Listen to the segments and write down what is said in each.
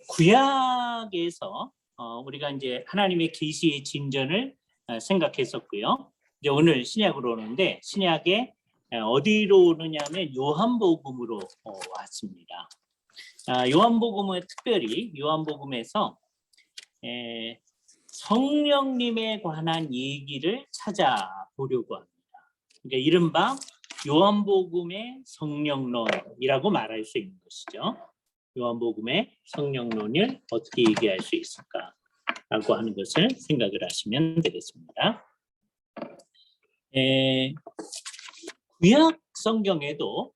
구약에서 우리가 이제 하나님의 계시의 진전을 생각했었고요. 이제 오늘 신약으로 오는데 신약에 어디로 오느냐면 요한복음으로 왔습니다. 요한복음은 특별히 요한복음에서 성령님에 관한 얘기를 찾아보려고 합니다. 그러니까 이른바 요한복음의 성령론이라고 말할 수 있는 것이죠. 요한복음의 성령론을 어떻게 얘기할 수 있을까라고 하는 것을 생각을 하시면 되겠습니다. 구약 성경에도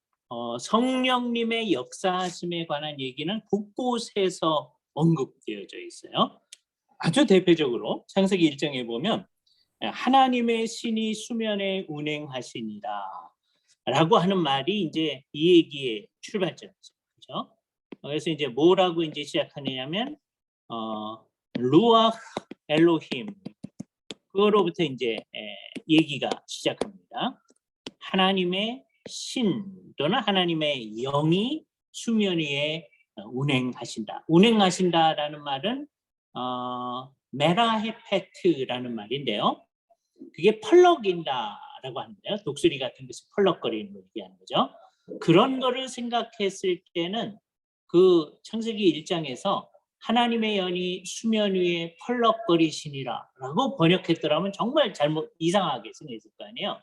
성령님의 역사하심에 관한 얘기는 곳곳에서 언급되어져 있어요. 아주 대표적으로 창세기 1장에 보면 하나님의 신이 수면에 운행하시니라 라고 하는 말이 이제 이 얘기의 출발점이죠. 그렇죠? 그래서 이제 뭐라고 이제 시작하느냐면 루아흐 엘로힘 그거로부터 이제 얘기가 시작합니다. 하나님의 신 또는 하나님의 영이 수면 위에 운행하신다. 운행하신다라는 말은 메라헤페트라는 말인데요. 그게 펄럭인다라고 하는데요. 독수리 같은 것이 펄럭거리는 걸 얘기하는 거죠. 그런 거를 생각했을 때는 그 창세기 1장에서 하나님의 영이 수면 위에 펄럭거리시니라라고 번역했더라면 정말 이상하게 생겼을 거 아니에요.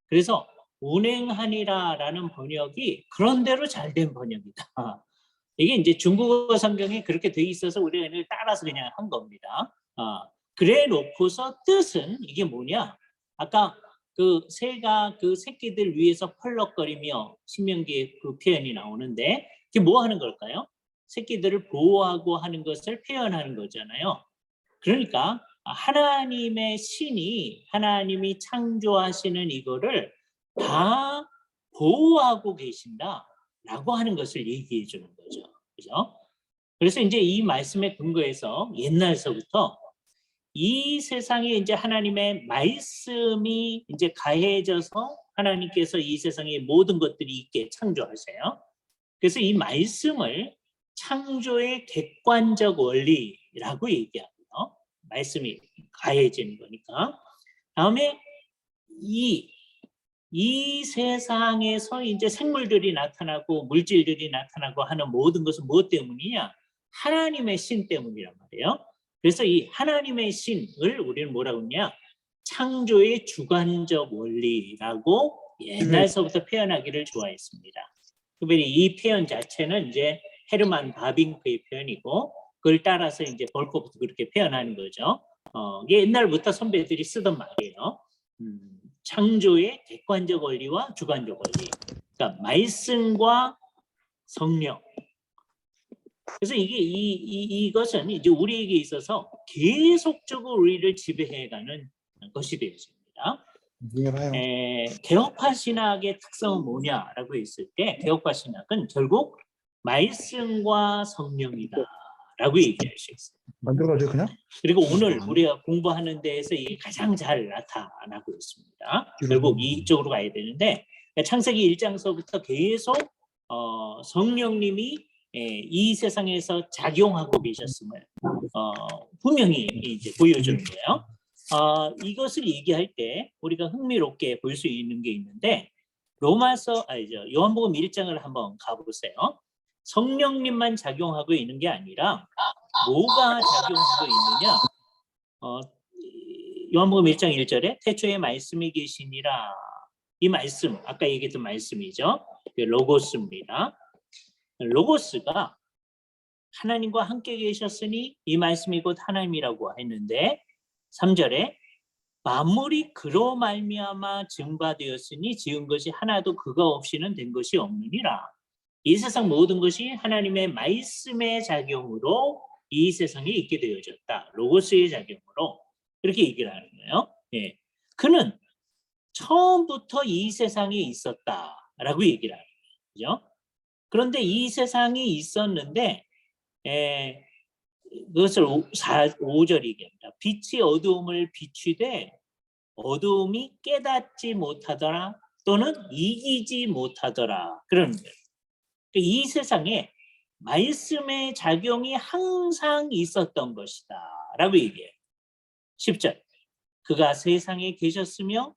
그래서 운행하니라라는 번역이 그런대로 잘된 번역이다. 이게 이제 중국어 성경이 그렇게 돼 있어서 우리가 이걸 따라서 그냥 한 겁니다. 그래 놓고서 뜻은 이게 뭐냐? 아까 그 새가 그 새끼들 위에서 펄럭거리며 신명기에 그 표현이 나오는데 이게 뭐 하는 걸까요? 새끼들을 보호하고 하는 것을 표현하는 거잖아요. 그러니까 하나님의 신이 하나님이 창조하시는 이거를 다 보호하고 계신다라고 하는 것을 얘기해 주는 거죠. 그죠? 그래서 이제 이 말씀에 근거해서 옛날서부터 이 세상에 이제 하나님의 말씀이 이제 가해져서 하나님께서 이 세상에 모든 것들이 있게 창조하세요. 그래서 이 말씀을 창조의 객관적 원리라고 얘기하고요. 말씀이 가해지는 거니까. 다음에 이 세상에서 이제 생물들이 나타나고 물질들이 나타나고 하는 모든 것은 무엇 때문이냐? 하나님의 신 때문이란 말이에요. 그래서 이 하나님의 신을 우리는 뭐라고 하냐? 창조의 주관적 원리라고 옛날서부터 표현하기를 좋아했습니다. 특별히 이 표현 자체는 이제 헤르만 바빙크의 표현이고 그걸 따라서 이제 볼코프도 그렇게 표현하는 거죠. 이게 옛날부터 선배들이 쓰던 말이에요. 창조의 객관적 원리와 주관적 원리. 그러니까 말씀과 성령. 그래서 이것은 이제 우리에게 있어서 계속적으로 우리를 지배해가는 것이 되었습니다. 개혁파 신학의 특성은 뭐냐라고 했을 때 개혁파 신학은 결국 말씀과 성령이다라고 얘기할 수 있어요. 만들어가죠 그냥? 그리고 오늘 우리가 공부하는 데에서 이게 가장 잘 나타나고 있습니다. 결국 이쪽으로 가야 되는데 창세기 1장서부터 계속 성령님이 이 세상에서 작용하고 계셨음을 분명히 이제 보여주는 거예요. 이것을 얘기할 때 우리가 흥미롭게 볼 수 있는 게 있는데 요한복음 1장을 한번 가보세요. 성령님만 작용하고 있는 게 아니라 뭐가 작용하고 있느냐? 요한복음 1장 1절에 태초에 말씀이 계시니라. 이 말씀, 아까 얘기했던 말씀이죠. 로고스입니다. 로고스가 하나님과 함께 계셨으니 이 말씀이 곧 하나님이라고 했는데 3절에 만물이 그로 말미암아 증바되었으니 지은 것이 하나도 그가 없이는 된 것이 없느니라. 이 세상 모든 것이 하나님의 말씀의 작용으로 이 세상에 있게 되어졌다. 로고스의 작용으로 이렇게 얘기를 하는 거예요. 예. 그는 처음부터 이 세상에 있었다라고 얘기를 하는 거죠. 그런데 이 세상이 있었는데 그것을 5절 얘기합니다. 빛이 어두움을 비추되 어두움이 깨닫지 못하더라 또는 이기지 못하더라. 그런 거예요. 이 세상에 말씀의 작용이 항상 있었던 것이다 라고 얘기해요. 10절 그가 세상에 계셨으며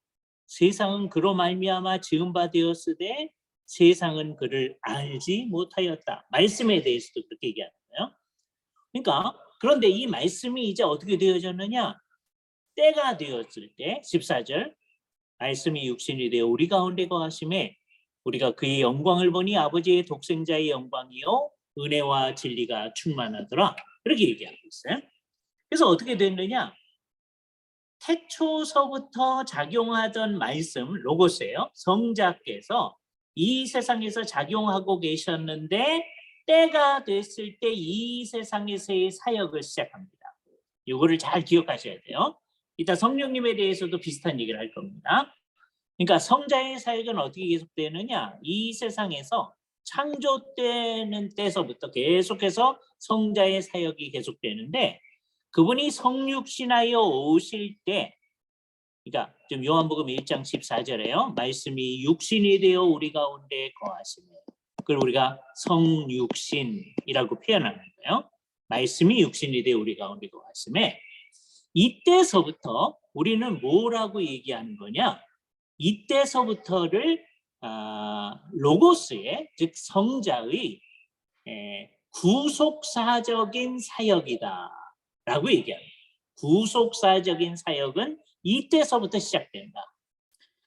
세상은 그로 말미암아 지은 바 되었으되 세상은 그를 알지 못하였다. 말씀에 대해서도 그렇게 얘기하는 거예요. 그러니까 그런데 이 말씀이 이제 어떻게 되어졌느냐? 때가 되었을 때 14절 말씀이 육신이 되어 우리 가운데 거하심에 우리가 그의 영광을 보니 아버지의 독생자의 영광이요 은혜와 진리가 충만하더라. 그렇게 얘기하고 있어요. 그래서 어떻게 됐느냐? 태초서부터 작용하던 말씀, 로고스예요. 성자께서 이 세상에서 작용하고 계셨는데 때가 됐을 때 이 세상에서의 사역을 시작합니다. 이거를 잘 기억하셔야 돼요. 이따 성령님에 대해서도 비슷한 얘기를 할 겁니다. 그러니까 성자의 사역은 어떻게 계속되느냐? 이 세상에서 창조되는 때서부터 계속해서 성자의 사역이 계속되는데 그분이 성육신하여 오실 때 그러니까 좀 요한복음 1장 14절에요. 말씀이 육신이 되어 우리 가운데 거하시네. 그걸 우리가 성육신이라고 표현하는 거예요. 말씀이 육신이 되어 우리 가운데 거하시네. 이때서부터 우리는 뭐라고 얘기하는 거냐? 이때서부터를 로고스의 즉 성자의 구속사적인 사역이다 라고 얘기합니다. 구속사적인 사역은 이때서부터 시작된다.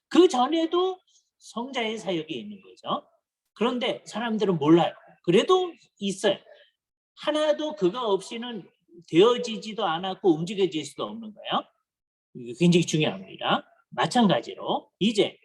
그 전에도 성자의 사역이 있는 거죠. 그런데 사람들은 몰라요. 그래도 있어요. 하나도 그거 없이는 되어지지도 않았고 움직여질 수도 없는 거예요. 이게 굉장히 중요합니다. 마찬가지로 이제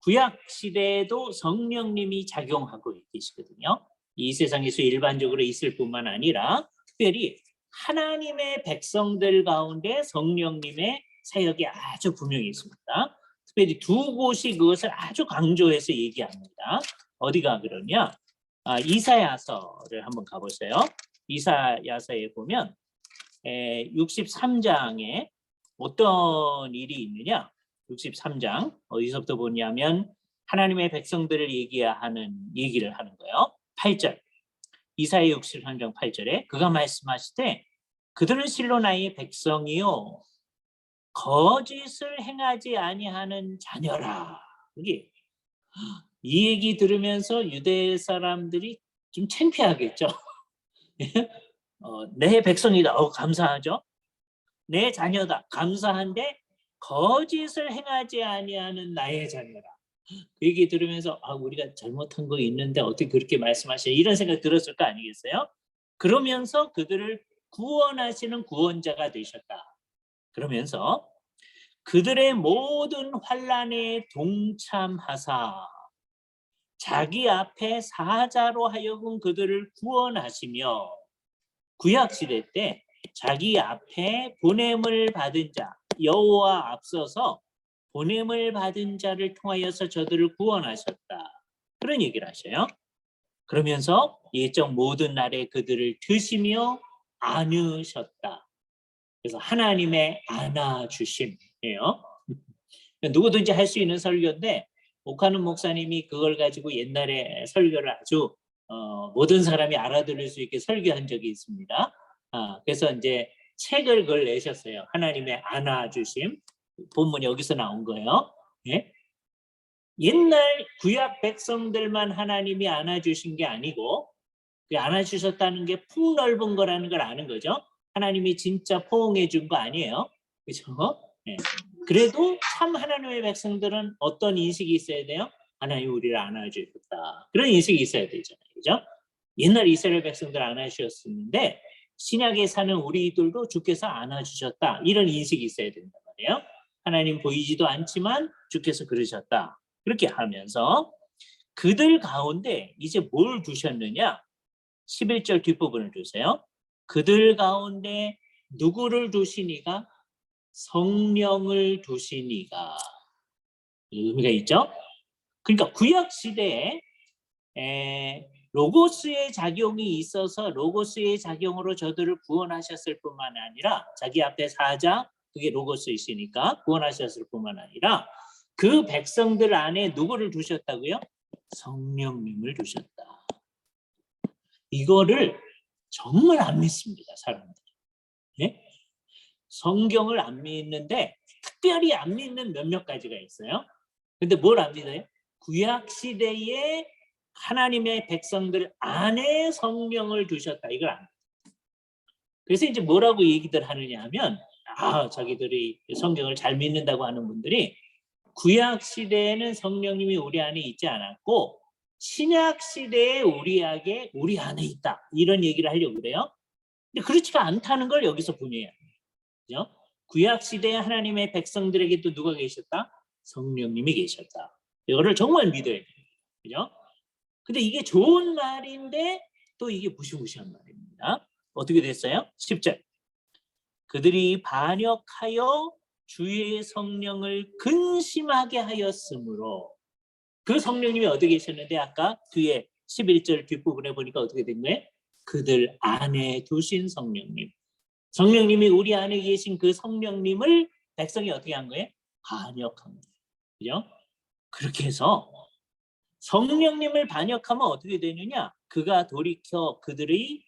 구약 시대에도 성령님이 작용하고 계시거든요. 이 세상에서 일반적으로 있을 뿐만 아니라 특별히 하나님의 백성들 가운데 성령님의 사역이 아주 분명히 있습니다. 특별히 두 곳이 그것을 아주 강조해서 얘기합니다. 어디가 그러냐? 이사야서를 한번 가보세요. 이사야서에 보면 63장에 어떤 일이 있느냐? 63장 어디서부터 보냐면 하나님의 백성들을 얘기를 하는 거예요. 8절 이사야 63장 8절에 그가 말씀하시되 그들은 실로 나의 백성이요 거짓을 행하지 아니하는 자녀라. 이게 이 얘기 들으면서 유대 사람들이 좀 창피하겠죠. 내 백성이다. 감사하죠. 내 자녀다. 감사한데 거짓을 행하지 아니하는 나의 자녀라. 그 얘기 들으면서 우리가 잘못한 거 있는데 어떻게 그렇게 말씀하시냐 이런 생각 들었을 거 아니겠어요? 그러면서 그들을 구원하시는 구원자가 되셨다. 그러면서 그들의 모든 환난에 동참하사 자기 앞에 사자로 하여금 그들을 구원하시며 구약시대 때 자기 앞에 보냄을 받은 자 여호와 앞서서 보냄을 받은 자를 통하여서 저들을 구원하셨다. 그런 얘기를 하셔요. 그러면서 예적 모든 날에 그들을 드시며 안으셨다. 그래서 하나님의 안아주심이에요. 누구든지 할 수 있는 설교인데 오카는 목사님이 그걸 가지고 옛날에 설교를 아주 모든 사람이 알아들을 수 있게 설교한 적이 있습니다. 그래서 이제 책을 그걸 내셨어요. 하나님의 안아주심. 본문이 여기서 나온 거예요. 네? 옛날 구약 백성들만 하나님이 안아주신 게 아니고 안아주셨다는 게 폭넓은 거라는 걸 아는 거죠. 하나님이 진짜 포옹해 준 거 아니에요. 그렇죠? 네. 그래도 참 하나님의 백성들은 어떤 인식이 있어야 돼요? 하나님 우리를 안아주셨다. 그런 인식이 있어야 되잖아요. 그죠? 옛날 이스라엘 백성들 안아주셨는데 신약에 사는 우리들도 주께서 안아주셨다. 이런 인식이 있어야 된단 말이에요. 하나님 보이지도 않지만 주께서 그러셨다. 그렇게 하면서 그들 가운데 이제 뭘 두셨느냐? 11절 뒷부분을 두세요. 그들 가운데 누구를 두시니가? 성령을 두시니가. 의미가 있죠? 그러니까 구약 시대에 로고스의 작용이 있어서 로고스의 작용으로 저들을 구원하셨을 뿐만 아니라 자기 앞에 사자, 그게 로고스이시니까 구원하셨을 뿐만 아니라 그 백성들 안에 누구를 두셨다고요? 성령님을 두셨다. 이거를 정말 안 믿습니다, 사람들이. 예? 성경을 안 믿는데 특별히 안 믿는 몇몇 가지가 있어요. 근데 뭘 안 믿어요? 구약 시대에 하나님의 백성들 안에 성령을 두셨다. 이걸 안 믿어요. 그래서 이제 뭐라고 얘기들 하느냐 하면 자기들이 성경을 잘 믿는다고 하는 분들이 구약 시대에는 성령님이 우리 안에 있지 않았고 신약 시대에 우리 안에 있다. 이런 얘기를 하려고 그래요. 근데 그렇지가 않다는 걸 여기서 분해해야 돼요. 그죠? 구약 시대에 하나님의 백성들에게 또 누가 계셨다? 성령님이 계셨다. 이거를 정말 믿어야 돼요. 그죠? 근데 이게 좋은 말인데 또 이게 무시무시한 말입니다. 어떻게 됐어요? 10절. 그들이 반역하여 주의 성령을 근심하게 하였으므로 그 성령님이 어디 계셨는데 아까 뒤에 11절 뒷부분에 보니까 어떻게 된 거예요? 그들 안에 두신 성령님. 성령님이 우리 안에 계신 그 성령님을 백성이 어떻게 한 거예요? 반역한 거예요. 그죠? 그렇게 해서 성령님을 반역하면 어떻게 되느냐? 그가 돌이켜 그들의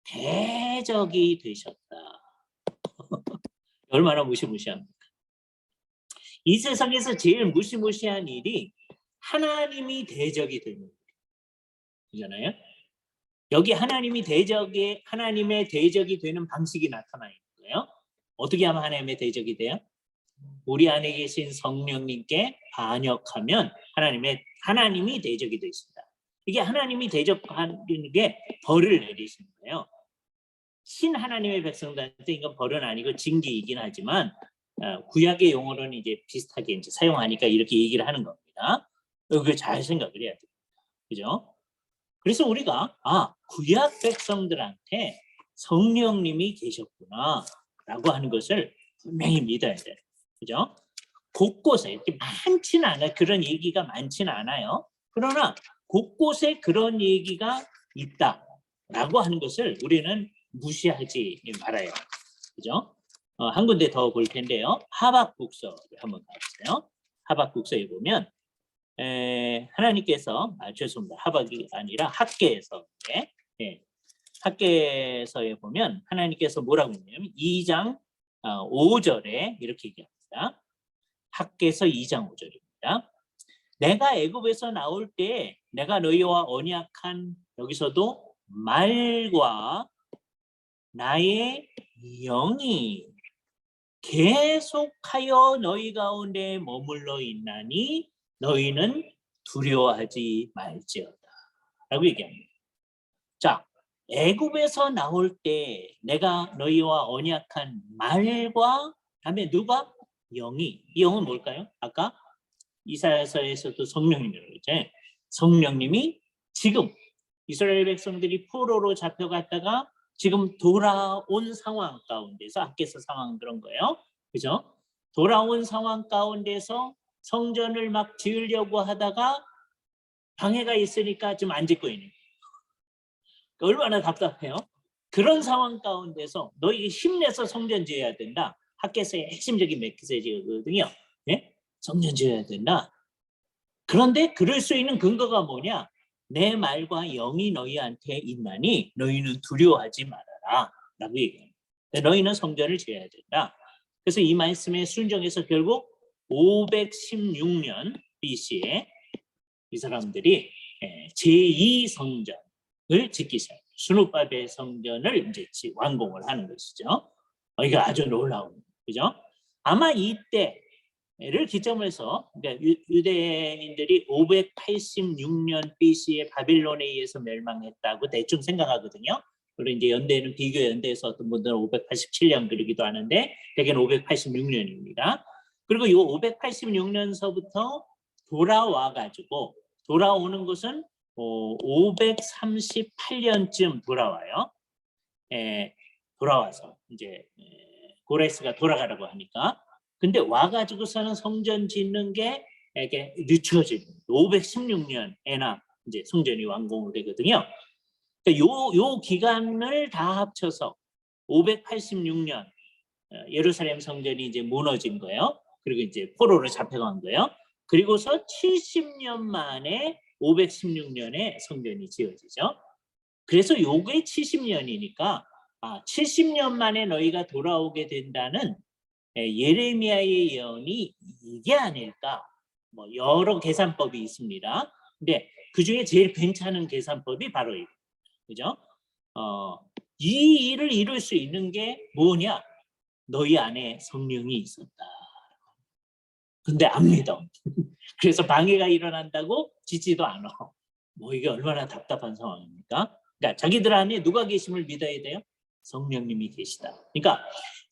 대적이 되셨다. 얼마나 무시무시합니까? 이 세상에서 제일 무시무시한 일이 하나님이 대적이 되는 거잖아요. 여기 하나님의 대적이 되는 방식이 나타나 있는 거예요. 어떻게 하면 하나님의 대적이 돼요? 우리 안에 계신 성령님께 반역하면 하나님이 대적이 되신다. 이게 하나님이 대적하는 게 벌을 내리시는 거예요. 신하나님의 백성들한테 이건 벌은 아니고 징계이긴 하지만 구약의 용어로는 이제 비슷하게 이제 사용하니까 이렇게 얘기를 하는 겁니다. 이거 잘 생각을 해야 돼요. 그죠? 그래서 우리가 구약 백성들한테 성령님이 계셨구나 라고 하는 것을 분명히 믿어야 돼요. 그죠? 곳곳에 이렇게 많지는 않아요. 그런 얘기가 많지는 않아요. 그러나 곳곳에 그런 얘기가 있다라고 하는 것을 우리는 무시하지 말아요. 그죠? 한 군데 더 볼 텐데요. 하박국서를 한번 봐보세요. 하박국서에 보면 하나님께서 죄송합니다. 하박이 아니라 학개에서에 학개서에 보면 하나님께서 뭐라고 했냐면 2장 5절에 이렇게 얘기합니다. 학개서 2장 5절입니다. 내가 애굽에서 나올 때 내가 너희와 언약한 여기서도 말과 나의 영이 계속하여 너희 가운데 머물러 있나니 너희는 두려워하지 말지어다 라고 얘기합니다. 자, 애굽에서 나올 때 내가 너희와 언약한 말과 다음에 누가? 영이. 이 영은 뭘까요? 아까 이사야서에서도 성령님이라고 그랬죠. 성령님이 지금 이스라엘 백성들이 포로로 잡혀갔다가 지금 돌아온 상황 가운데서 학개서 상황 그런 거예요. 그죠? 돌아온 상황 가운데서 성전을 막 지으려고 하다가 방해가 있으니까 지금 안 짓고 있는 거예요. 얼마나 답답해요? 그런 상황 가운데서 너희 힘내서 성전 지어야 된다. 학개서의 핵심적인 메시지거든요. 네? 성전 지어야 된다. 그런데 그럴 수 있는 근거가 뭐냐? 내 말과 영이 너희한테 있나니 너희는 두려워하지 말아라 라고 얘기합니다. 너희는 성전을 지어야 된다. 그래서 이 말씀에 순종해서 결국 516년 BC에 이 사람들이 제2성전을 짓기 시작합니다. 스룹바벨 성전을 이제 완공을 하는 것이죠. 이게 아주 놀라운 그죠? 아마 이때를 기점으로 해서 그러니까 유대인들이 586년 BC에 바빌론에 의해서 멸망했다고 대충 생각하거든요. 물론 이제 연대는 비교 연대에서 어떤 분들은 587년 그러기도 하는데 대개는 586년입니다. 그리고 이 586년서부터 돌아오는 것은 538년쯤 돌아와요. 돌아와서 이제 고레스가 돌아가라고 하니까. 근데 와가지고서는 성전 짓는 게 이렇게 늦춰지는 516년에나 이제 성전이 완공을 되거든요. 그러니까 요 기간을 다 합쳐서 586년 예루살렘 성전이 이제 무너진 거예요. 그리고 이제 포로로 잡혀간 거예요. 그리고서 70년 만에 516년에 성전이 지어지죠. 그래서 요게 70년이니까 70년 만에 너희가 돌아오게 된다는 예레미야의 예언이 이게 아닐까. 뭐 여러 계산법이 있습니다. 근데 그중에 제일 괜찮은 계산법이 바로 이거. 그죠? 이 일을 이룰 수 있는 게 뭐냐? 너희 안에 성령이 있었다. 근데 안 믿어. 그래서 방해가 일어난다고 짓지도 않아. 뭐 이게 얼마나 답답한 상황입니까? 그러니까 자기들 안에 누가 계심을 믿어야 돼요? 성령님이 계시다. 그러니까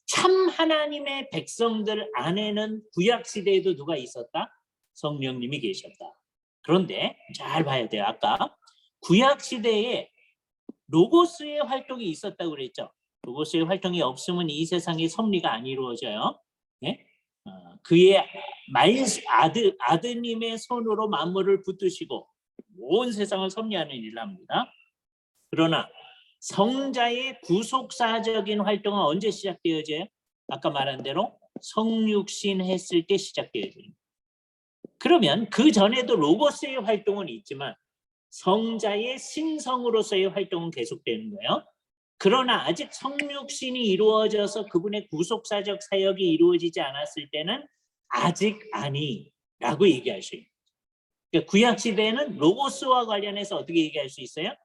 참 하나님의 백성들 안에는 구약 시대에도 누가 있었다? 성령님이 계셨다. 그런데 잘 봐야 돼요. 아까 구약 시대에 로고스의 활동이 있었다고 그랬죠. 로고스의 활동이 없으면 이 세상의 섭리가 안 이루어져요. 네? 그의 아드님의 손으로 만물을 붙드시고 온 세상을 섭리하는 일을 합니다. 그러나 성자의 구속사적인 활동은 언제 시작되어져요? 아까 말한 대로 성육신 했을 때 시작되어져요. 그러면 그 전에도 로고스의 활동은 있지만 성자의 신성으로서의 활동은 계속되는 거예요. 그러나 아직 성육신이 이루어져서 그분의 구속사적 사역이 이루어지지 않았을 때는 아직 아니라고 얘기할 수 있어요. 그러니까 구약시대에는 로고스와 관련해서 어떻게 얘기할 수 있어요?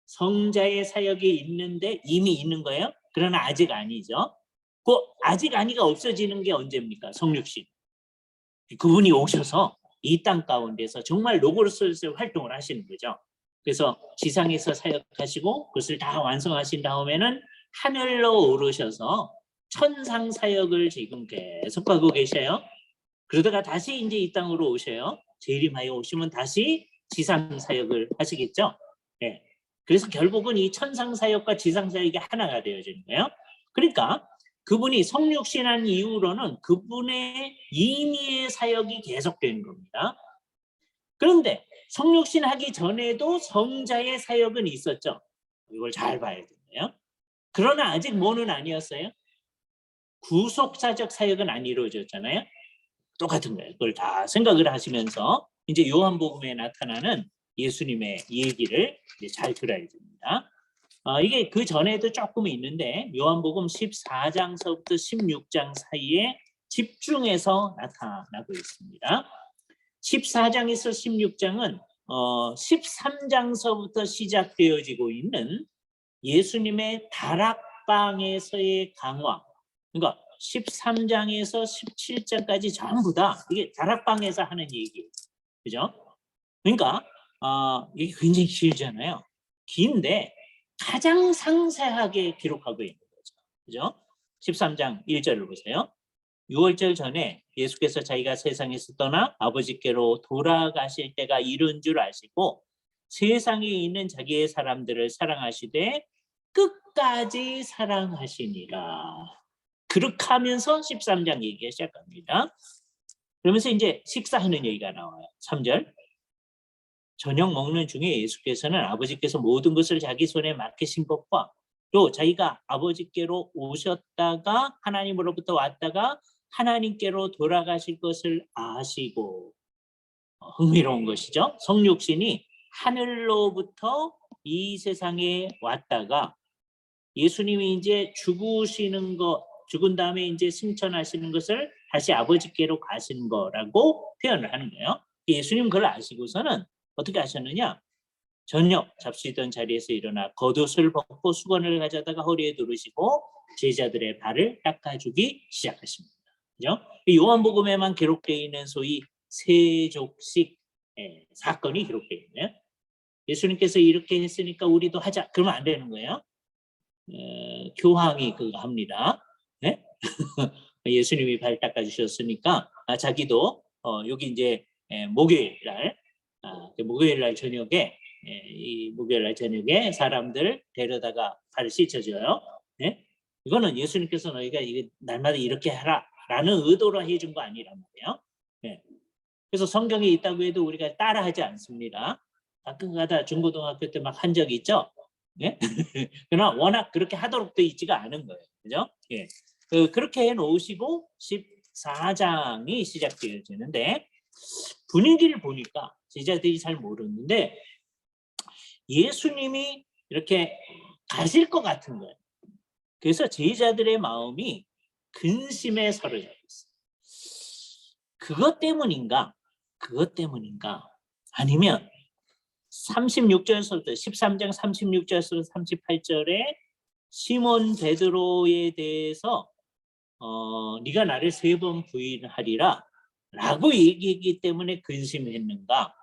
성자의 사역이 있는데 이미 있는 거예요. 그러나 아직 아니죠. 그 아직 아니가 없어지는 게 언제입니까? 성육신. 그분이 오셔서 이 땅 가운데서 정말 로고스의 활동을 하시는 거죠. 그래서 지상에서 사역하시고 그것을 다 완성하신 다음에는 하늘로 오르셔서 천상 사역을 지금 계속하고 계셔요. 그러다가 다시 이제 이 땅으로 오셔요. 재림하여 오시면 다시 지상 사역을 하시겠죠. 네. 그래서 결국은 이 천상 사역과 지상 사역이 하나가 되어지는 거예요. 그러니까 그분이 성육신한 이후로는 그분의 임의의 사역이 계속되는 겁니다. 그런데 성육신하기 전에도 성자의 사역은 있었죠. 이걸 잘 봐야 되네요. 그러나 아직 뭐는 아니었어요? 구속사적 사역은 안 이루어졌잖아요. 똑같은 거예요. 그걸 다 생각을 하시면서 이제 요한복음에 나타나는 예수님의 얘기를 이제 잘 들어야 됩니다. 이게 그 전에도 조금 있는데 요한복음 14장서부터 16장 사이에 집중해서 나타나고 있습니다. 14장에서 16장은 13장서부터 시작되어지고 있는 예수님의 다락방에서의 강화. 그러니까 13장에서 17장까지 전부 다 이게 다락방에서 하는 얘기예요. 그죠? 그러니까 이게 굉장히 길잖아요. 긴데 가장 상세하게 기록하고 있는 거죠. 그죠? 13장 1절을 보세요. 6월절 전에 예수께서 자기가 세상에서 떠나 아버지께로 돌아가실 때가 이른 줄 아시고 세상에 있는 자기의 사람들을 사랑하시되 끝까지 사랑하시니라. 그렇게 하면서 13장 얘기가 시작합니다. 그러면서 이제 식사하는 얘기가 나와요. 3절. 저녁 먹는 중에 예수께서는 아버지께서 모든 것을 자기 손에 맡기신 것과 또 자기가 아버지께로 오셨다가 하나님으로부터 왔다가 하나님께로 돌아가실 것을 아시고 흥미로운 것이죠. 성육신이 하늘로부터 이 세상에 왔다가 예수님이 이제 죽으시는 것, 죽은 다음에 이제 승천하시는 것을 다시 아버지께로 가신 거라고 표현을 하는 거예요. 예수님 그걸 아시고서는 어떻게 하셨느냐? 저녁 잡수던 자리에서 일어나 겉옷을 벗고 수건을 가져다가 허리에 두르시고 제자들의 발을 닦아주기 시작하십니다. 그죠? 요한복음에만 기록되어 있는 소위 세족식 사건이 기록되어 있네요. 예수님께서 이렇게 했으니까 우리도 하자. 그러면 안 되는 거예요. 교황이 그거 합니다. 네? 예수님이 발 닦아주셨으니까 자기도 여기 이제 목요일 날 저녁에 이 목요일 날 저녁에 사람들 데려다가 발을 씻어줘요. 네? 이거는 예수님께서 너희가 날마다 이렇게 하라라는 의도로 해준 거 아니란 말이에요. 네. 그래서 성경에 있다고 해도 우리가 따라하지 않습니다. 가끔가다 중고등학교 때 막 한 적이 있죠. 네? 그러나 워낙 그렇게 하도록 돼 있지가 않은 거예요. 그죠? 예. 그렇게 해놓으시고 14장이 시작되어지는데 분위기를 보니까 제자들이 잘 모르는데 예수님이 이렇게 가실 것 같은 거예요. 그래서 제자들의 마음이 근심에 사로잡혀 있어요. 그것 때문인가? 그것 때문인가? 아니면 36절에서부터 13장 36절에서 38절에 시몬 베드로에 대해서 네가 나를 3번 부인하리라 라고 얘기했기 때문에 근심했는가?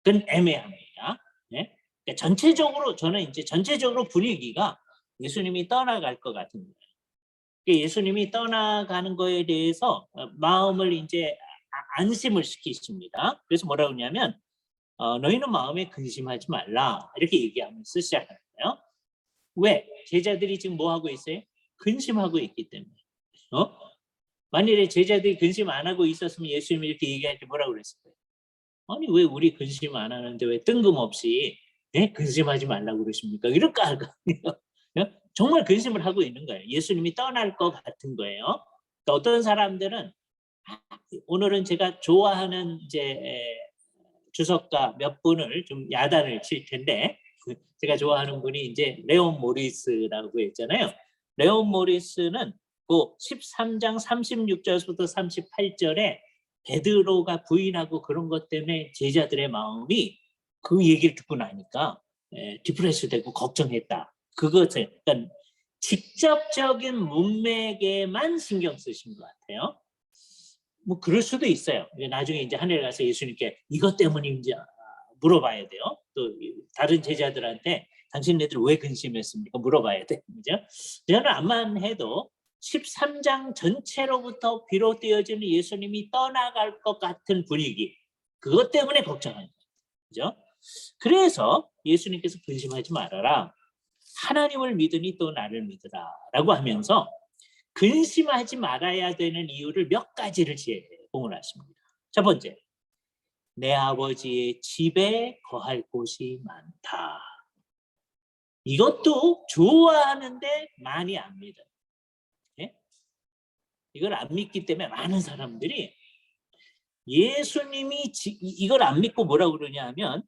그건 애매합니다. 네? 그러니까 전체적으로 저는 이제 전체적으로 분위기가 예수님이 떠나갈 것 같은 거예요. 그러니까 예수님이 떠나가는 거에 대해서 마음을 이제 안심을 시키십니다. 그래서 뭐라고 하냐면 너희는 마음에 근심하지 말라 이렇게 얘기하면서 시작하는 거예요. 왜? 제자들이 지금 뭐 하고 있어요? 근심하고 있기 때문에. 만일에 제자들이 근심 안 하고 있었으면 예수님이 이렇게 얘기할 때 뭐라고 그랬을 거예요? 아니 왜 우리 근심 안 하는데 왜 뜬금없이 근심하지 말라고 그러십니까? 이럴까 할까? 정말 근심을 하고 있는 거예요. 예수님이 떠날 것 같은 거예요. 그러니까 어떤 사람들은 오늘은 제가 좋아하는 이제 주석가 몇 분을 좀 야단을 칠 텐데 제가 좋아하는 분이 이제 레온 모리스라고 했잖아요. 레온 모리스는 그 13장 36절부터 38절에 베드로가 부인하고 그런 것 때문에 제자들의 마음이 그 얘기를 듣고 나니까 디프레스 되고 걱정했다. 그것을 그러니까 직접적인 문맥에만 신경 쓰신 것 같아요. 뭐 그럴 수도 있어요. 나중에 이제 하늘에 가서 예수님께 이것 때문인지 물어봐야 돼요. 또 다른 제자들한테 당신네들 왜 근심했습니까? 물어봐야 돼. 그죠? 저는 암만 해도 13장 전체로부터 비롯되어지는 예수님이 떠나갈 것 같은 분위기 그것 때문에 걱정하는 거죠. 그죠? 그래서 예수님께서 근심하지 말아라. 하나님을 믿으니 또 나를 믿으라 라고 하면서 근심하지 말아야 되는 이유를 몇 가지를 제공을 하십니다. 첫 번째, 내 아버지의 집에 거할 곳이 많다. 이것도 좋아하는데 많이 안 믿어요. 이걸 안 믿기 때문에 많은 사람들이 예수님이 이걸 안 믿고 뭐라고 그러냐 하면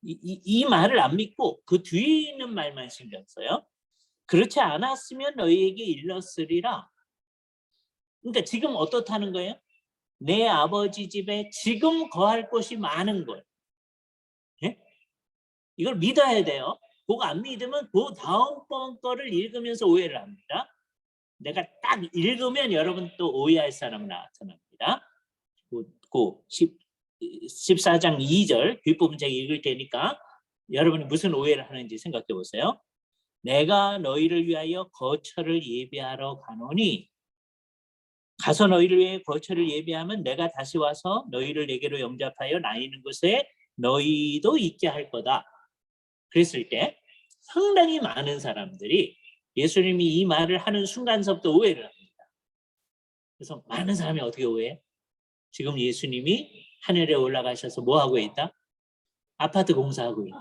이 말을 안 믿고 그 뒤에 있는 말만 신경 써요. 그렇지 않았으면 너희에게 일렀으리라. 그러니까 지금 어떻다는 거예요? 내 아버지 집에 지금 거할 곳이 많은 거예요. 이걸 믿어야 돼요. 그거 안 믿으면 그 다음번 거를 읽으면서 오해를 합니다. 내가 딱 읽으면 여러분 또 오해할 사람 나타납니다. 14장 2절 뒷부분 제가 읽을 테니까 여러분이 무슨 오해를 하는지 생각해 보세요. 내가 너희를 위하여 거처를 예비하러 가노니 가서 너희를 위해 거처를 예비하면 내가 다시 와서 너희를 내게로 영접하여 나 있는 곳에 너희도 있게 할 거다. 그랬을 때 상당히 많은 사람들이 예수님이 이 말을 하는 순간서부터 오해를 합니다. 그래서 많은 사람이 어떻게 오해해? 지금 예수님이 하늘에 올라가셔서 뭐 하고 있다? 아파트 공사하고 있다.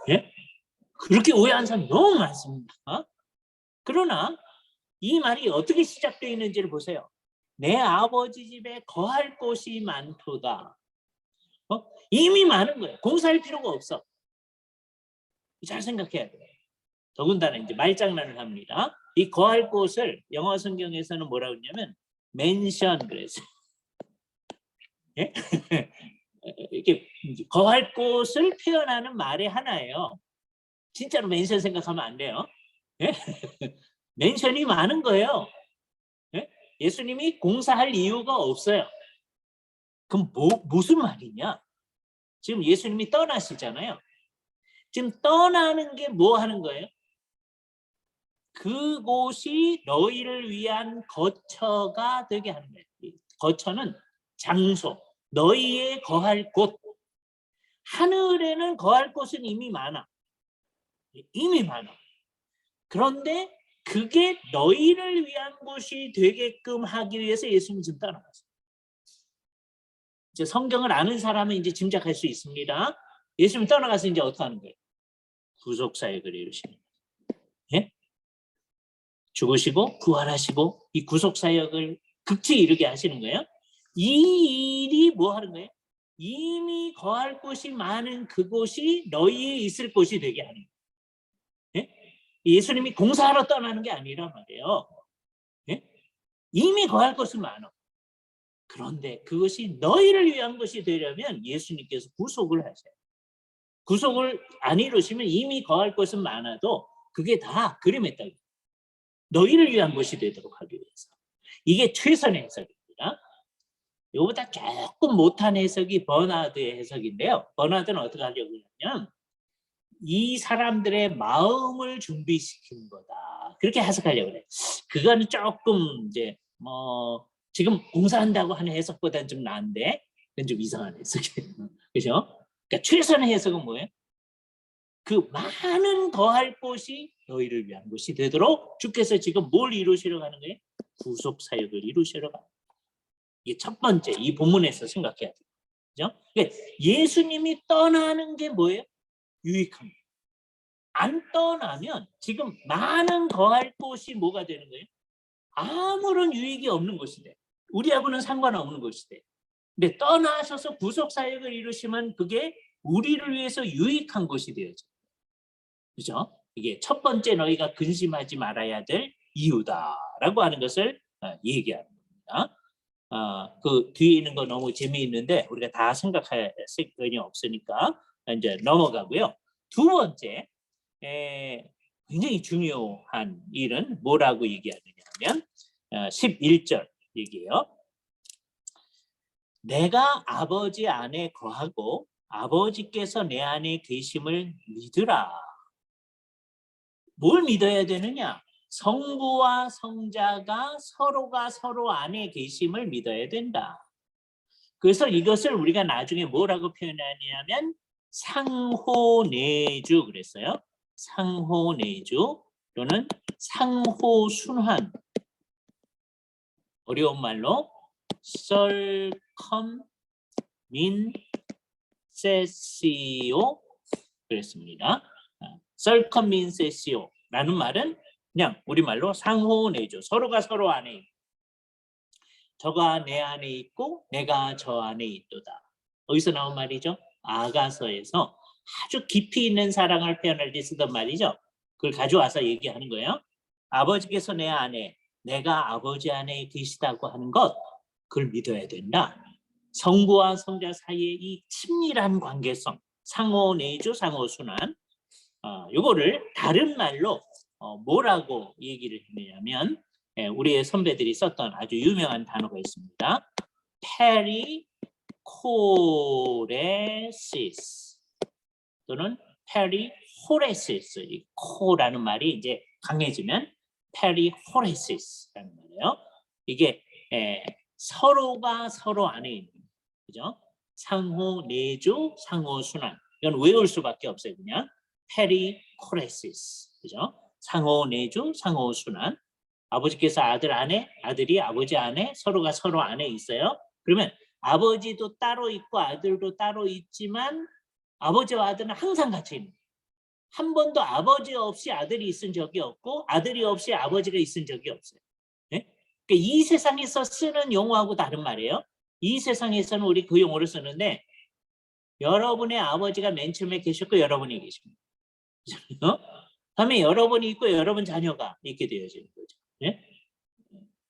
예? 그렇게 오해한 사람이 너무 많습니다. 그러나 이 말이 어떻게 시작되어 있는지를 보세요. 내 아버지 집에 거할 곳이 많도다. 이미 많은 거예요. 공사할 필요가 없어. 잘 생각해야 돼요. 더군다나 이제 말장난을 합니다. 이 거할 곳을 영어 성경에서는 뭐라고 했냐면 맨션 그랬어요. 예? 이렇게 거할 곳을 표현하는 말의 하나예요. 진짜로 맨션 생각하면 안 돼요. 예? 맨션이 많은 거예요. 예? 예수님이 공사할 이유가 없어요. 그럼 무슨 말이냐? 지금 예수님이 떠나시잖아요. 지금 떠나는 게 뭐 하는 거예요? 그곳이 너희를 위한 거처가 되게 하는 거예요. 거처는 장소, 너희의 거할 곳. 하늘에는 거할 곳은 이미 많아. 이미 많아. 그런데 그게 너희를 위한 곳이 되게끔 하기 위해서 예수님이 지금 떠나갔어요. 이제 성경을 아는 사람은 이제 짐작할 수 있습니다. 예수님이 떠나가서 이제 어떻게 하는 거예요? 구속사역을 이루십니다. 예? 죽으시고 부활하시고 이 구속사역을 극치 이르게 하시는 거예요. 이 일이 뭐 하는 거예요? 이미 거할 곳이 많은 그곳이 너희의 있을 곳이 되게 하는 거예요. 예? 예수님이 공사하러 떠나는 게 아니란 말이에요. 예? 이미 거할 곳은 많아. 그런데 그것이 너희를 위한 것이 되려면 예수님께서 구속을 하셔요. 구속을 안 이루시면 이미 거할 곳은 많아도 그게 다 그림에 따라 너희를 위한 것이 되도록 하기 위해서. 이게 최선의 해석입니다. 이거보다 조금 못한 해석이 버나드의 해석인데요. 버나드는 어떻게 하려고 하냐면 이 사람들의 마음을 준비시키는 거다. 그렇게 해석하려고 그래요. 그거는 조금 이제 지금 공사한다고 하는 해석보다는 좀 나은데 그건 좀 이상한 해석이에요. 그죠? 그러니까 최선의 해석은 뭐예요? 그 많은 더할 곳이 너희를 위한 것이 되도록 주께서 지금 뭘 이루시려고 하는 거예요? 구속 사역을 이루시려고 하는 거예요. 이게 첫 번째 이 본문에서 생각해야 돼요. 그죠? 그러니까 예수님이 떠나는 게 뭐예요? 유익합니다. 안 떠나면 지금 많은 더할 곳이 뭐가 되는 거예요? 아무런 유익이 없는 것이 돼. 우리하고는 상관없는 것이 돼. 근데 떠나셔서 구속 사역을 이루시면 그게 우리를 위해서 유익한 것이 되어져. 그죠? 이게 첫 번째 너희가 근심하지 말아야 될 이유다라고 하는 것을 얘기하는 겁니다. 그 뒤에 있는 거 너무 재미있는데 우리가 다 생각할 시간이 없으니까 이제 넘어가고요. 두 번째 굉장히 중요한 일은 뭐라고 얘기하느냐 하면 11절 얘기해요. 내가 아버지 안에 거하고 아버지께서 내 안에 계심을 믿으라. 뭘 믿어야 되느냐? 성부와 성자가 서로가 서로 안에 계심을 믿어야 된다. 그래서 이것을 우리가 나중에 뭐라고 표현하냐면 상호내주 그랬어요. 상호내주 또는 상호순환. 어려운 말로 circummincessio 그랬습니다. circummincessio라는 말은 그냥 우리말로 상호내주, 서로가 서로 안에 있고 저가 내 안에 있고 내가 저 안에 있도다. 어디서 나온 말이죠? 아가서에서 아주 깊이 있는 사랑을 표현할 때 쓰던 말이죠. 그걸 가져와서 얘기하는 거예요. 아버지께서 내 안에, 내가 아버지 안에 계시다고 하는 것, 그걸 믿어야 된다. 성부와 성자 사이의 이 친밀한 관계성, 상호내주, 상호순환, 요거를 다른 말로 뭐라고 얘기를 했냐면 우리의 선배들이 썼던 아주 유명한 단어가 있습니다. 페리코레시스 또는 페리호레시스. 이 코라는 말이 이제 강해지면 페리호레시스라는 말이에요. 이게 서로가 서로 안에 있는, 그죠? 상호 내주, 상호 순환. 이건 외울 수밖에 없어요. 그냥 페리코레시스, 그죠? 상호 내주, 상호 순환. 아버지께서 아들 안에, 아들이 아버지 안에, 서로가 서로 안에 있어요. 그러면 아버지도 따로 있고 아들도 따로 있지만 아버지와 아들은 항상 같이 있는 거예요. 한 번도 아버지 없이 아들이 있은 적이 없고 아들이 없이 아버지가 있은 적이 없어요. 네? 그러니까 이 세상에서 쓰는 용어하고 다른 말이에요. 이 세상에서는 우리 그 용어를 쓰는데 여러분의 아버지가 맨 처음에 계셨고 여러분이 계십니다. 다음에 여러분이 있고 여러분 자녀가 있게 되어지는 거죠. 네?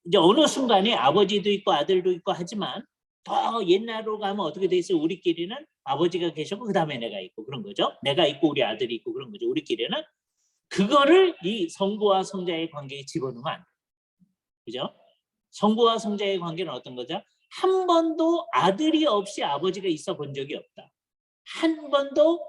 이제 어느 순간에 아버지도 있고 아들도 있고 하지만 더 옛날로 가면 어떻게 돼 있어요? 우리끼리는 아버지가 계셨고 그 다음에 내가 있고 그런 거죠. 내가 있고 우리 아들이 있고 그런 거죠. 우리끼리는 그거를 이 성부와 성자의 관계에 집어넣으면 안 돼요. 그죠? 성부와 성자의 관계는 어떤 거죠? 한 번도 아들이 없이 아버지가 있어 본 적이 없다. 한 번도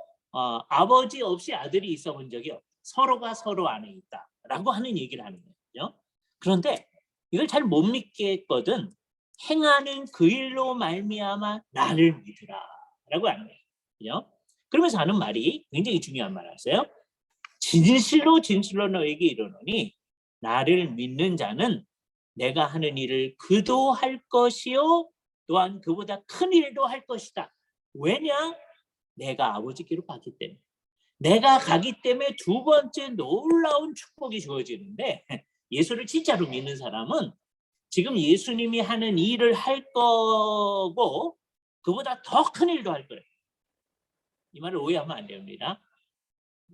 아버지 없이 아들이 있어 본 적이 없다. 서로가 서로 안에 있다라고 하는 얘기를 하는 거죠. 그런데 이걸 잘 못 믿겠거든. 행하는 그 일로 말미암아 나를 믿으라라고 하는 거예요. 그죠? 그러면서 하는 말이 굉장히 중요한 말 하세요. 진실로 진실로 너에게 이르노니 나를 믿는 자는 내가 하는 일을 그도 할 것이요 또한 그보다 큰 일도 할 것이다. 왜냐? 내가 아버지께로 가기 때문에. 내가 가기 때문에 두 번째 놀라운 축복이 주어지는데 예수를 진짜로 믿는 사람은 지금 예수님이 하는 일을 할 거고 그보다 더 큰 일도 할 거예요. 이 말을 오해하면 안 됩니다.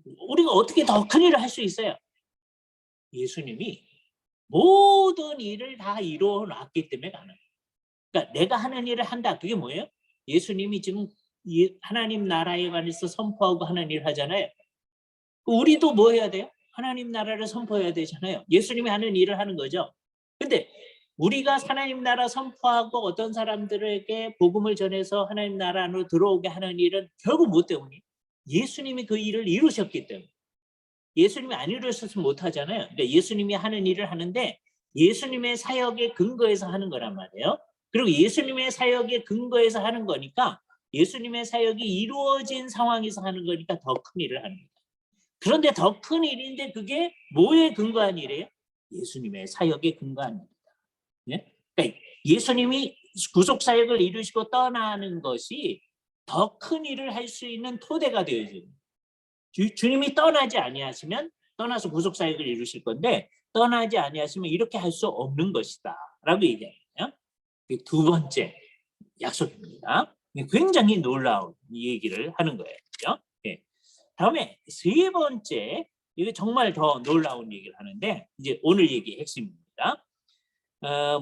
우리가 어떻게 더 큰 일을 할 수 있어요? 예수님이 모든 일을 다 이루어 놨기 때문에 가능해요. 그러니까 내가 하는 일을 한다. 그게 뭐예요? 예수님이 지금 하나님 나라에 관해서 선포하고 하는 일을 하잖아요. 우리도 뭐 해야 돼요? 하나님 나라를 선포해야 되잖아요. 예수님이 하는 일을 하는 거죠. 근데 우리가 하나님 나라 선포하고 어떤 사람들에게 복음을 전해서 하나님 나라 안으로 들어오게 하는 일은 결국 뭐 때문이에요? 예수님이 그 일을 이루셨기 때문에. 예수님이 안 이루셨으면 못 하잖아요. 그러니까 예수님이 하는 일을 하는데 예수님의 사역에 근거해서 하는 거란 말이에요. 그리고 예수님의 사역에 근거해서 하는 거니까 예수님의 사역이 이루어진 상황에서 하는 거니까 더 큰 일을 하는 거예요. 그런데 더 큰 일인데 그게 뭐에 근거한 일이에요? 예수님의 사역에 근거한 일이다. 예? 그러니까 예수님이 구속 사역을 이루시고 떠나는 것이 더 큰 일을 할 수 있는 토대가 되어져요. 주님이 떠나지 아니하시면 떠나서 구속 사역을 이루실 건데 떠나지 아니하시면 이렇게 할 수 없는 것이다라고 얘기하거든요. 두 번째 약속입니다. 굉장히 놀라운 얘기를 하는 거예요. 그렇죠? 예. 다음에 세 번째, 이게 정말 더 놀라운 얘기를 하는데 이제 오늘 얘기의 핵심입니다.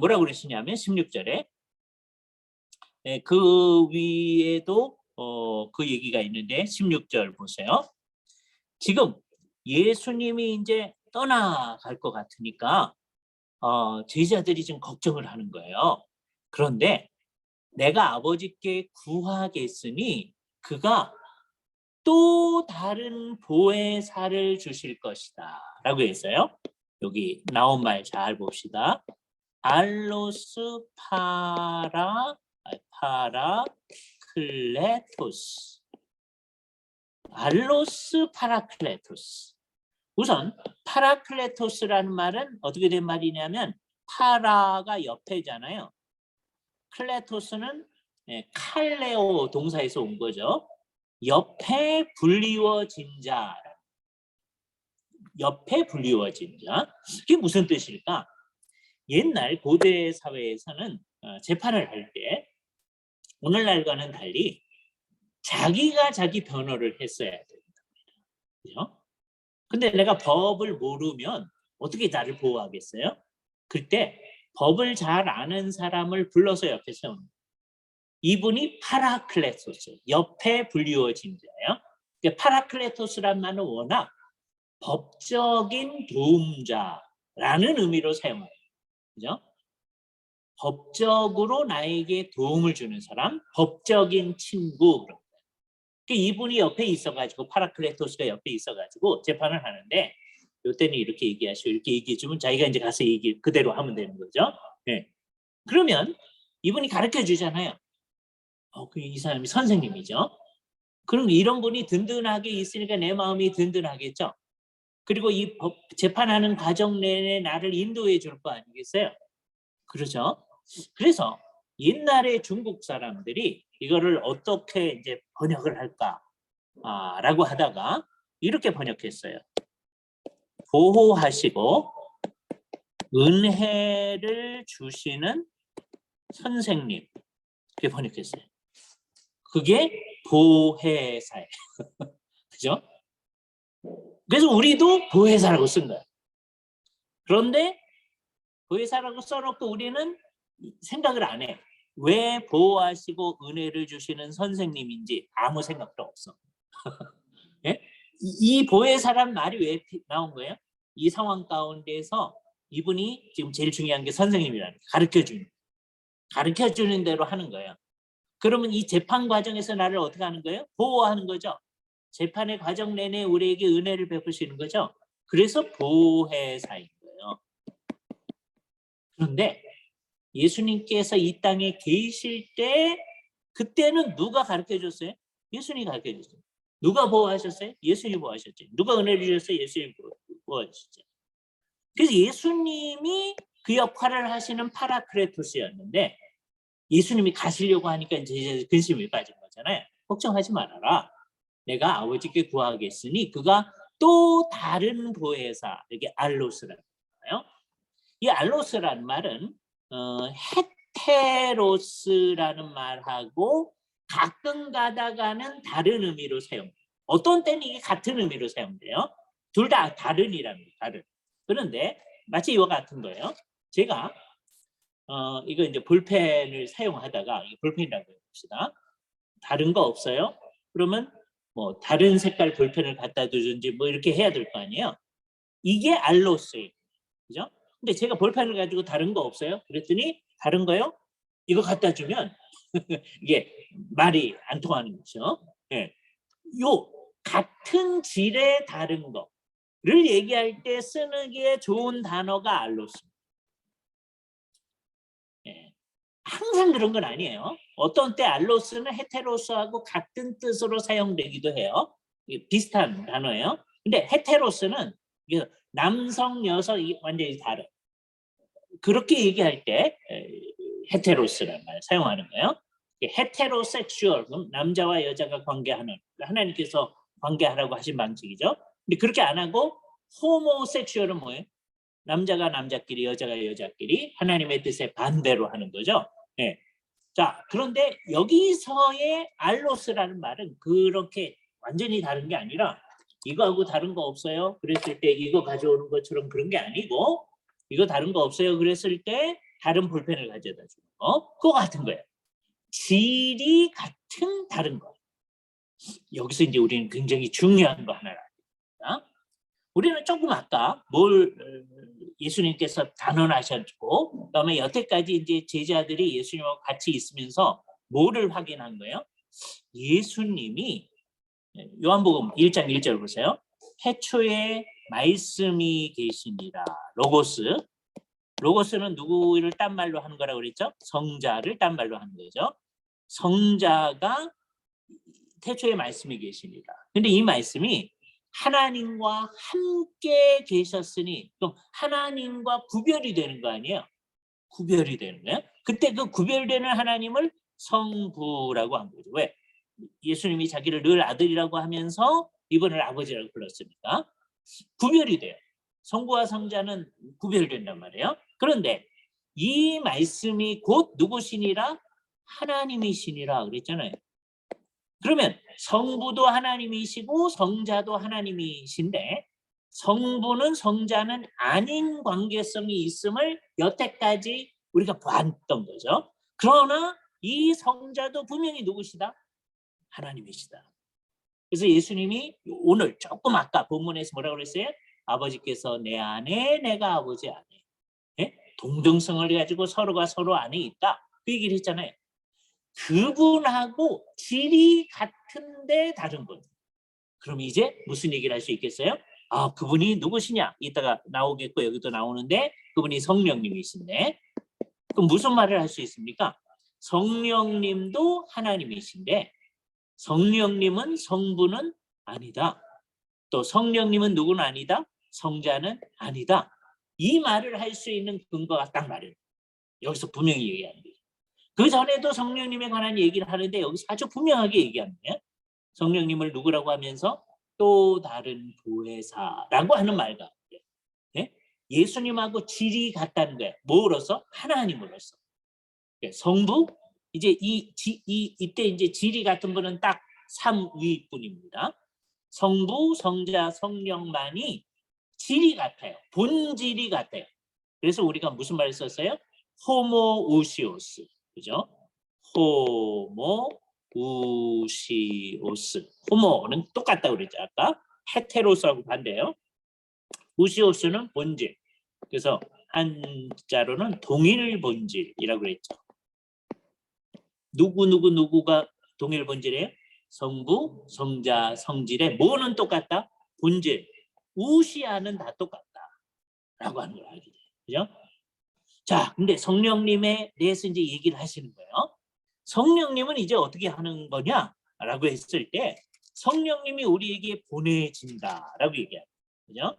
뭐라고 그러시냐면 16절에 그 위에도 그 얘기가 있는데 16절 보세요. 지금 예수님이 이제 떠나갈 것 같으니까 제자들이 지금 걱정을 하는 거예요. 그런데 내가 아버지께 구하겠으니 그가 또 다른 보혜사를 주실 것이다 라고 했어요. 여기 나온 말 잘 봅시다. 알로스 파라클레토스. 알로스 파라클레토스. 우선 파라클레토스라는 말은 어떻게 된 말이냐면 파라가 옆에잖아요. 클레토스는 칼레오 동사에서 온 거죠. 옆에 불리워진 자. 옆에 불리워진 자. 그게 무슨 뜻일까? 옛날 고대 사회에서는 재판을 할 때 오늘날과는 달리 자기가 자기 변호를 했어야 됩니다. 그죠? 근데 내가 법을 모르면 어떻게 나를 보호하겠어요? 그때 법을 잘 아는 사람을 불러서 옆에 세우는 거예요. 이분이 파라클레토스, 옆에 불리워진 자예요. 그러니까 파라클레토스란 말은 워낙 법적인 도움자라는 의미로 사용해요. 그죠? 법적으로 나에게 도움을 주는 사람, 법적인 친구. 그러니까 이분이 옆에 있어가지고 파라클레토스가 옆에 있어가지고 재판을 하는데 이때는 이렇게 얘기하시고 이렇게 얘기해주면 자기가 이제 가서 얘기 그대로 하면 되는 거죠. 네. 그러면 이분이 가르쳐 주잖아요. 이 사람이 선생님이죠. 그럼 이런 분이 든든하게 있으니까 내 마음이 든든하겠죠. 그리고 이 재판하는 과정 내내 나를 인도해 줄 거 아니겠어요? 그렇죠? 그래서 옛날에 중국 사람들이 이거를 어떻게 이제 번역을 할까라고 하다가 이렇게 번역했어요. 보호하시고 은혜를 주시는 선생님. 이렇게 번역했어요. 그게 보혜사예요. 그죠? 그래서 우리도 보혜사라고 쓴 거예요. 그런데 보혜사라고 써놓고 우리는 생각을 안 해. 왜 보호하시고 은혜를 주시는 선생님인지 아무 생각도 없어. 예? 이 보혜사란 말이 왜 나온 거예요? 이 상황 가운데서 이분이 지금 제일 중요한 게 선생님이라는 가르쳐주는 대로 하는 거예요. 그러면 이 재판 과정에서 나를 어떻게 하는 거예요? 보호하는 거죠. 재판의 과정 내내 우리에게 은혜를 베푸시는 거죠. 그래서 보혜사인 거예요. 그런데 예수님께서 이 땅에 계실 때 그때는 누가 가르쳐줬어요? 예수님이 가르쳐줬어요. 누가 보호하셨어요? 예수님이 보호하셨죠. 누가 은혜를 주셨어요? 예수님이 보호하셨죠. 그래서 예수님이 그 역할을 하시는 파라클레토스였는데 예수님이 가시려고 하니까 이제 근심이 빠진 거잖아요. 걱정하지 말아라. 내가 아버지께 구하겠으니 그가 또 다른 보혜사, 이게 알로스라는 거예요. 이 알로스라는 말은 헤테로스라는 말하고 가끔 가다가는 다른 의미로 사용돼요. 어떤 때는 이게 같은 의미로 사용돼요. 둘 다 다른이랍니다. 다른. 그런데 마치 이와 같은 거예요. 제가 이거 이제 볼펜을 사용하다가 이 볼펜이라고 해봅시다. 다른 거 없어요? 그러면 뭐 다른 색깔 볼펜을 갖다 두든지 뭐 이렇게 해야 될 거 아니에요. 이게 알로스예요. 그죠? 근데 제가 볼펜을 가지고 다른 거 없어요? 그랬더니 다른 거요? 이거 갖다 주면 이게 말이 안 통하는 거죠. 예. 요 같은 질의 다른 거를 얘기할 때 쓰기에 좋은 단어가 알로스입니다. 예. 항상 그런 건 아니에요. 어떤 때 알로스는 헤테로스하고 같은 뜻으로 사용되기도 해요. 비슷한 단어예요. 근데 헤테로스는 남성, 여성 완전히 다른. 그렇게 얘기할 때 헤테로스라는 말 사용하는 거예요. 헤테로섹슈얼, 남자와 여자가 관계하는, 하나님께서 관계하라고 하신 방식이죠. 근데 그렇게 안 하고 호모섹슈얼은 뭐예요? 남자가 남자끼리, 여자가 여자끼리 하나님의 뜻에 반대로 하는 거죠. 네. 자, 그런데 여기서의 알로스라는 말은 그렇게 완전히 다른 게 아니라 이거하고 다른 거 없어요? 그랬을 때 이거 가져오는 것처럼 그런 게 아니고 이거 다른 거 없어요? 그랬을 때 다른 볼펜을 가져다 주는 거. 그거 같은 거예요. 질이 같은 다른 거. 여기서 이제 우리는 굉장히 중요한 거 하나를 압니다. 우리는 조금 아까 뭘 예수님께서 단언하셨고 그다음에 여태까지 이제 제자들이 예수님하고 같이 있으면서 뭐를 확인한 거예요? 예수님이 요한복음 1장 1절 보세요. 태초에 말씀이 계시니라. 로고스. 로고스는 누구를 딴 말로 하는 거라고 그랬죠? 성자를 딴 말로 하는 거죠. 성자가 태초에 말씀이 계시니라. 근데 이 말씀이 하나님과 함께 계셨으니 그럼 하나님과 구별이 되는 거 아니에요? 구별이 되는 거예요. 그때 그 구별되는 하나님을 성부라고 한 거죠. 왜? 예수님이 자기를 늘 아들이라고 하면서 이분을 아버지라고 불렀으니까 구별이 돼요. 성부와 성자는 구별된단 말이에요. 그런데 이 말씀이 곧 누구시니라? 하나님이시니라 그랬잖아요. 그러면 성부도 하나님이시고 성자도 하나님이신데 성부는 성자는 아닌 관계성이 있음을 여태까지 우리가 봤던 거죠. 그러나 이 성자도 분명히 누구시다? 하나님이시다. 그래서 예수님이 오늘 조금 아까 본문에서 뭐라고 그랬어요? 아버지께서 내 안에 내가 아버지 안에 예? 동등성을 가지고 서로가 서로 안에 있다. 그 얘기를 했잖아요. 그분하고 질이 같은데 다른 분. 그럼 이제 무슨 얘기를 할 수 있겠어요? 아, 그분이 누구시냐? 이따가 나오겠고 여기도 나오는데 그분이 성령님이신데 그럼 무슨 말을 할 수 있습니까? 성령님도 하나님이신데 성령님은 성부는 아니다. 또 성령님은 누구는 아니다. 성자는 아니다. 이 말을 할 수 있는 근거가 딱 말이에요. 여기서 분명히 얘기하는 거예요. 그 전에도 성령님에 관한 얘기를 하는데 여기서 아주 분명하게 얘기하는 거예요. 성령님을 누구라고 하면서 또 다른 보혜사라고 하는 말과 예? 예수님하고 질이 같다는 거예요. 뭐로서? 하나님으로서. 성부 이제 이때 이제 질이 같은 분은 딱 3위뿐입니다. 성부, 성자, 성령만이 질이 같아요. 본질이 같아요. 그래서 우리가 무슨 말을 썼어요? 호모우시오스. 그죠? 호모우시오스. 호모는 똑같다고 그랬죠. 아까 헤테로스하고 반대예요. 우시오스는 본질. 그래서 한자로는 동일 본질이라고 그랬죠. 누구가 동일 본질이에요? 성부, 성자, 성질의 뭐는 똑같다? 본질. 우시아는 다 똑같다라고 하는 걸 알게 돼요. 그죠? 자, 근데 성령님에 대해서 이제 얘기를 하시는 거예요. 성령님은 이제 어떻게 하는 거냐라고 했을 때 성령님이 우리에게 보내진다라고 얘기해요. 그죠?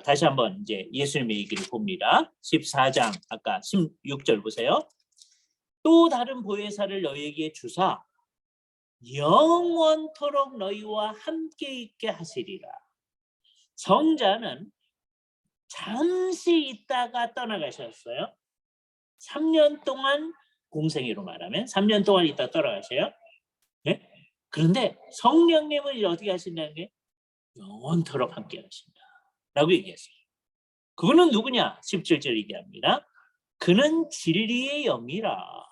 다시 한번 이제 예수님의 얘기를 봅니다. 14장 아까 16절 보세요. 또 다른 보혜사를 너희에게 주사 영원토록 너희와 함께 있게 하시리라. 성자는 잠시 있다가 떠나가셨어요. 3년 동안 공생애로 말하면 3년 동안 있다 돌아가셔요. 네? 그런데 성령님은 이제 어떻게 하신다는 게 영원토록 함께 하신다 라고 얘기했어요. 그거는 누구냐? 17절 얘기합니다. 그는 진리의 영이라.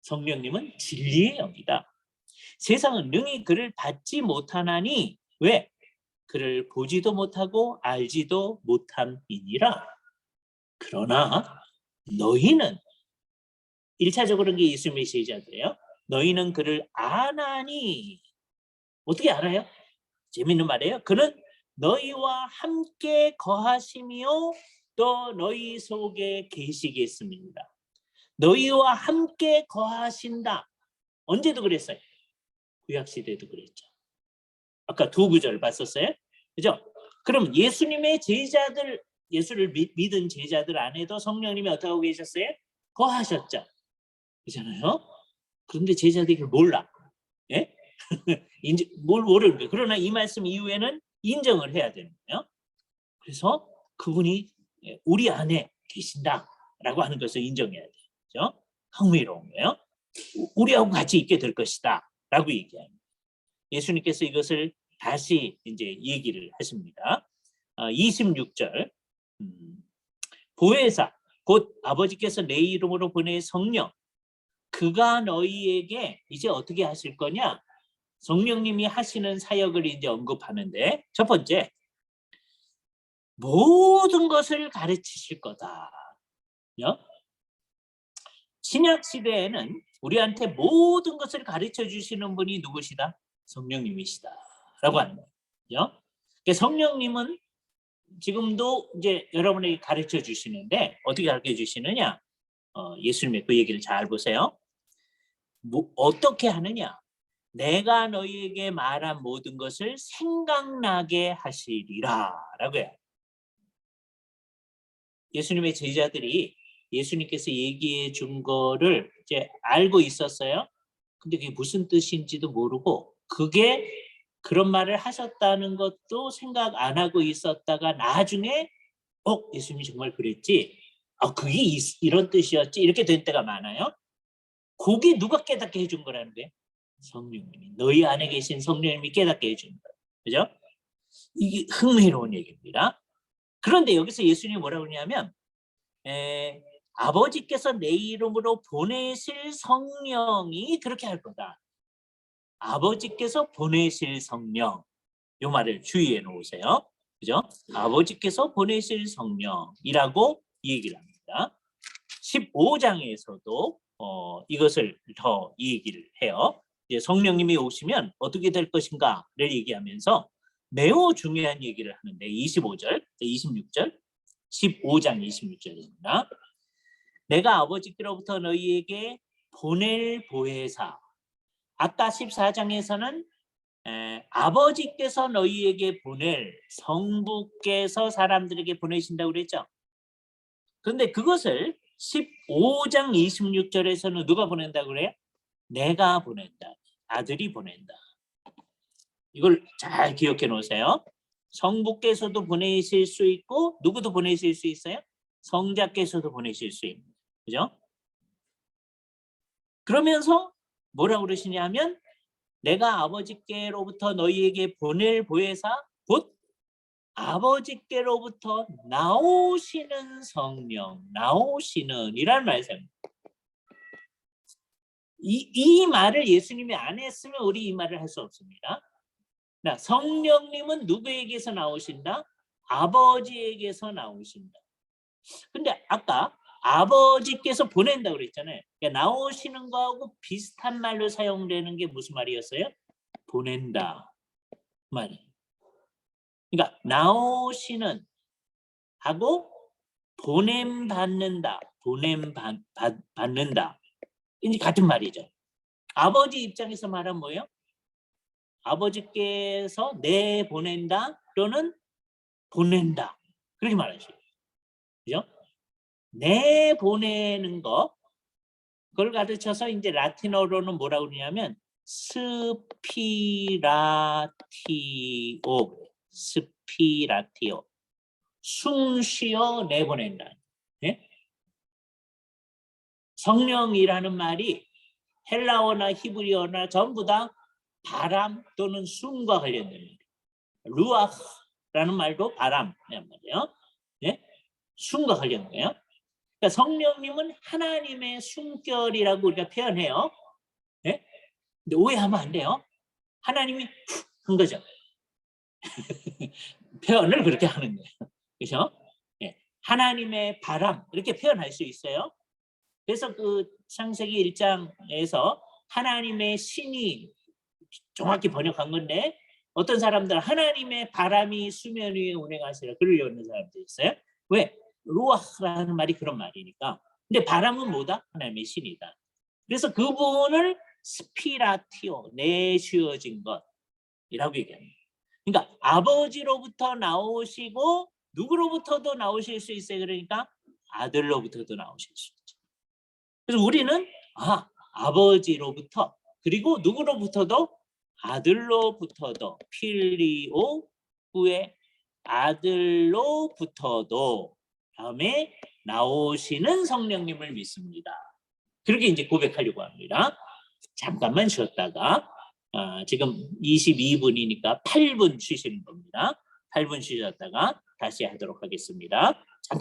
성령님은 진리의 영이다. 세상은 능히 그를 받지 못하나니 왜? 그를 보지도 못하고 알지도 못함이니라. 그러나 너희는 1차적으로 게 예수님의 제자들이에요. 너희는 그를 아나니. 어떻게 알아요? 재밌는 말이에요. 그는 너희와 함께 거하시며 또 너희 속에 계시겠습니다. 너희와 함께 거하신다. 언제도 그랬어요. 구약시대도 그랬죠. 아까 두 구절 봤었어요. 그죠? 그럼 예수님의 제자들, 예수를 믿은 제자들 안에도 성령님이 어떻게 하고 계셨어요? 거하셨죠. 그렇잖아요. 그런데 제자들이 몰라. 예? 뭘 모르는 거예요. 그러나 이 말씀 이후에는 인정을 해야 되는 거예요. 그래서 그분이 우리 안에 계신다라고 하는 것을 인정해야 돼요. 그렇죠? 흥미로운 거예요. 우리하고 같이 있게 될 것이다 라고 얘기합니다. 예수님께서 이것을 다시 이제 얘기를 하십니다. 26절 보혜사 곧 아버지께서 내 이름으로 보낼 성령 그가 너희에게 이제 어떻게 하실 거냐? 성령님이 하시는 사역을 이제 언급하는데 첫 번째 모든 것을 가르치실 거다. 신약 시대에는 우리한테 모든 것을 가르쳐 주시는 분이 누구시다? 성령님이시다. 라고 하는 거예요. 성령님은 지금도 이제 여러분에게 가르쳐 주시는데 어떻게 가르쳐 주시느냐? 예수님의 그 얘기를 잘 보세요. 어떻게 하느냐? 내가 너희에게 말한 모든 것을 생각나게 하시리라 라고 해요. 예수님의 제자들이 예수님께서 얘기해 준 거를 이제 알고 있었어요. 근데 그게 무슨 뜻인지도 모르고 그게 그런 말을 하셨다는 것도 생각 안 하고 있었다가 나중에 예수님이 정말 그랬지? 그게 이런 뜻이었지? 이렇게 된 때가 많아요. 그게 누가 깨닫게 해준 거라는 거예요? 성령님이. 너희 안에 계신 성령님이 깨닫게 해준 거예요. 그죠? 이게 흥미로운 얘기입니다. 그런데 여기서 예수님이 뭐라고 그러냐면 아버지께서 내 이름으로 보내실 성령이 그렇게 할 거다. 아버지께서 보내실 성령. 이 말을 주의해 놓으세요. 그죠? 아버지께서 보내실 성령이라고 얘기를 합니다. 15장에서도 이것을 더 얘기를 해요. 이제 성령님이 오시면 어떻게 될 것인가를 얘기하면서 매우 중요한 얘기를 하는데 25절, 26절, 15장 26절입니다. 내가 아버지께로부터 너희에게 보낼 보혜사. 아까 14장에서는 아버지께서 너희에게 보낼 성부께서 사람들에게 보내신다고 그랬죠. 그런데 그것을 15장 26절에서는 누가 보낸다고 그래요? 내가 보낸다. 아들이 보낸다. 이걸 잘 기억해 놓으세요. 성부께서도 보내실 수 있고 누구도 보내실 수 있어요? 성자께서도 보내실 수 있는. 그죠? 그러면서 뭐라고 그러시냐면 내가 아버지께로부터 너희에게 보낼 보혜사 곧 아버지께로부터 나오시는 성령, 나오시는 이란 말씀. 이 말을 예수님이 안 했으면 우리 이 말을 할 수 없습니다. 성령님은 누구에게서 나오신다? 아버지에게서 나오신다. 근데 아까 아버지께서 보낸다고 그랬잖아요. 그러니까 나오시는 거하고 비슷한 말로 사용되는 게 무슨 말이었어요? 보낸다 말이에요. 그러니까 나오시는 하고 보냄 받는다, 보냄 받는다. 이제 같은 말이죠. 아버지 입장에서 말하면 뭐예요? 아버지께서 내 보낸다 또는 보낸다. 그렇게 말하시죠. 그죠? 내 보내는 거 그걸 가르쳐서 이제 라틴어로는 뭐라고 그러냐면 스피라티오 숨 쉬어 내보낸다. 예? 성령이라는 말이 헬라어나 히브리어나 전부 다 바람 또는 숨과 관련된 말이에요. 루아흐라는 말도 바람이란 말이에요. 예? 숨과 관련돼요. 그러니까 성령님은 하나님의 숨결이라고 우리가 표현해요. 예? 근데 오해하면 안 돼요. 하나님이 훅 한 거죠. 표현을 그렇게 하는 거예요. 그렇죠? 예. 하나님의 바람 이렇게 표현할 수 있어요. 그래서 그 창세기 1장에서 하나님의 신이 정확히 번역한 건데 어떤 사람들은 하나님의 바람이 수면 위에 운행하시라 글을 읽는 사람들이 있어요. 왜? 루아흐라는 말이 그런 말이니까. 근데 바람은 뭐다? 하나님의 신이다. 그래서 그분을 스피라티오, 내쉬어진 것이라고 얘기합니다. 그러니까 아버지로부터 나오시고 누구로부터도 나오실 수 있어요. 그러니까 아들로부터도 나오실 수 있죠. 그래서 우리는 아버지로부터 그리고 누구로부터도 아들로부터도 필리오 후에 아들로부터도 다음에 나오시는 성령님을 믿습니다. 그렇게 이제 고백하려고 합니다. 잠깐만 쉬었다가 지금 22분이니까 8분 쉬시는 겁니다. 8분 쉬셨다가 다시 하도록 하겠습니다.